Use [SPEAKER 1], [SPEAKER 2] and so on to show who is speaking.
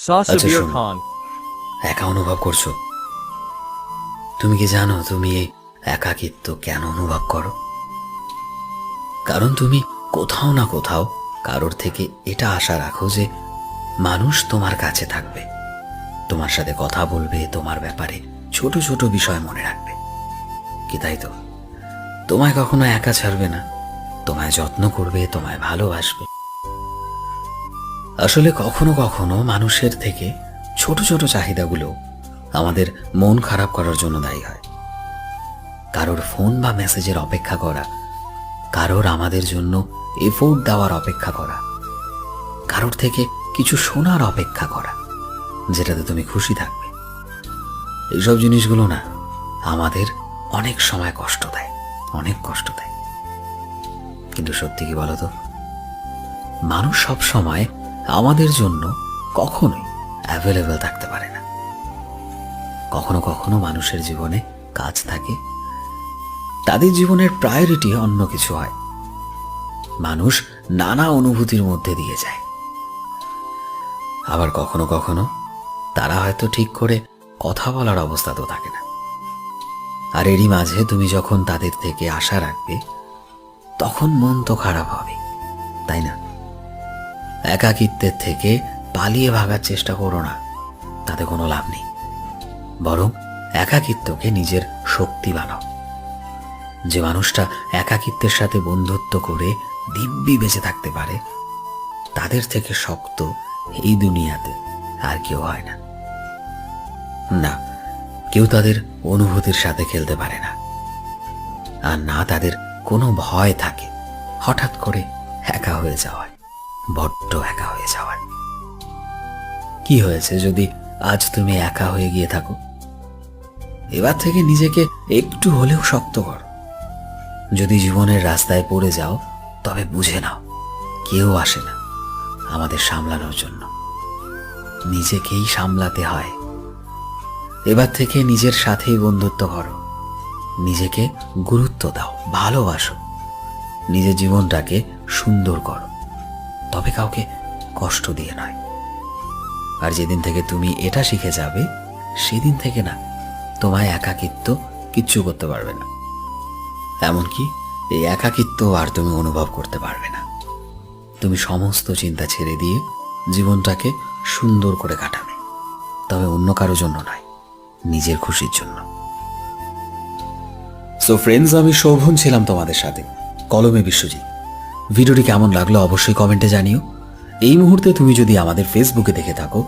[SPEAKER 1] Sasabir
[SPEAKER 2] শোনো,
[SPEAKER 1] Khan.
[SPEAKER 2] একা অনুভব করছো? তুমি কি জানো তুমি এই একাকিত্ব কেন অনুভব করো? কারণ তুমি কোথাও না কোথাও কারোর থেকে এটা আশা রাখো যে মানুষ তোমার কাছে থাকবে, তোমার সাথে কথা বলবে, তোমার ব্যাপারে ছোট ছোট বিষয় মনে রাখবে। কি তাই তো? তোমায় কখনো একা ছাড়বে না, তোমায় যত্ন করবে, তোমায় ভালোবাসবে। আসলে কখনো কখনো মানুষের থেকে ছোট ছোট চাহিদাগুলো আমাদের মন খারাপ করার জন্য দায়ী হয়। কারোর ফোন বা মেসেজের অপেক্ষা করা, কারোর আমাদের জন্য এফোর্ট দেওয়ার অপেক্ষা করা, কারোর থেকে কিছু শোনার অপেক্ষা করা যেটাতে তুমি খুশি থাকবে, এইসব জিনিসগুলো না আমাদের অনেক সময় কষ্ট দেয়, অনেক কষ্ট দেয়। কিন্তু সত্যি কি বলতো, মানুষ সব সময় আমাদের জন্য কখনোই অ্যাভেলেবল থাকতে পারে না। কখনো কখনো মানুষের জীবনে কাজ থাকে, তাদের জীবনের প্রায়োরিটি অন্য কিছু হয়। মানুষ নানা অনুভূতির মধ্যে দিয়ে যায়। আবার কখনো কখনো তারা হয়তো ঠিক করে কথা বলার অবস্থা তো থাকে না। আর এরই মাঝে তুমি যখন তাদের থেকে আশা রাখবে, তখন মন তো খারাপ হবে, তাই না? একাকিত্বের থেকে পালিয়ে ভাগার চেষ্টা করো না, তাতে কোনো লাভ নেই। বরং একাকিত্বকে নিজের শক্তি বানাও। যে মানুষটা একাকিত্বের সাথে বন্ধুত্ব করে দিব্যি বেঁচে থাকতে পারে, তাদের থেকে শক্ত এই দুনিয়াতে আর কেউ হয় না। না, কেউ তাদের অনুভূতির সাথে খেলতে পারে না। আর না তাদের কোনো ভয় থাকে হঠাৎ করে একা হয়ে যাওয়ার, বড্ড একা হয়ে যাওয়ার। কি হয়েছে যদি আজ তুমি একা হয়ে গিয়ে থাকো? এবার থেকে নিজেকে একটু হলেও শক্ত করো। যদি জীবনের রাস্তায় পড়ে যাও, তবে বুঝে নাও কেউ আসে না আমাদের সামলানোর জন্য, নিজেকেই সামলাতে হয়। এবার থেকে নিজের সাথেই বন্ধুত্ব করো, নিজেকে গুরুত্ব দাও, ভালোবাসো, নিজের জীবনটাকে সুন্দর করো, তবে কাউকে কষ্ট দিয়ে নয়। আর যেদিন থেকে তুমি এটা শিখে যাবে, সেদিন থেকে না তোমায় একাকিত্ব কিচ্ছু করতে পারবে না। এমনকি এই একাকিত্ব আর তুমি অনুভব করতে পারবে না। তুমি সমস্ত চিন্তা ছেড়ে দিয়ে জীবনটাকে সুন্দর করে কাটাবে, তবে অন্য কারো জন্য নয়, নিজের খুশির জন্য। সো ফ্রেন্ডস, আমি শোভন ছিলাম তোমাদের সাথে, কলমে বিশ্বজিৎ। ভিডিওটি কেমন লাগলো অবশ্যই কমেন্টে জানিও। এই মুহূর্তে তুমি যদি আমাদের ফেসবুকে দেখে থাকো,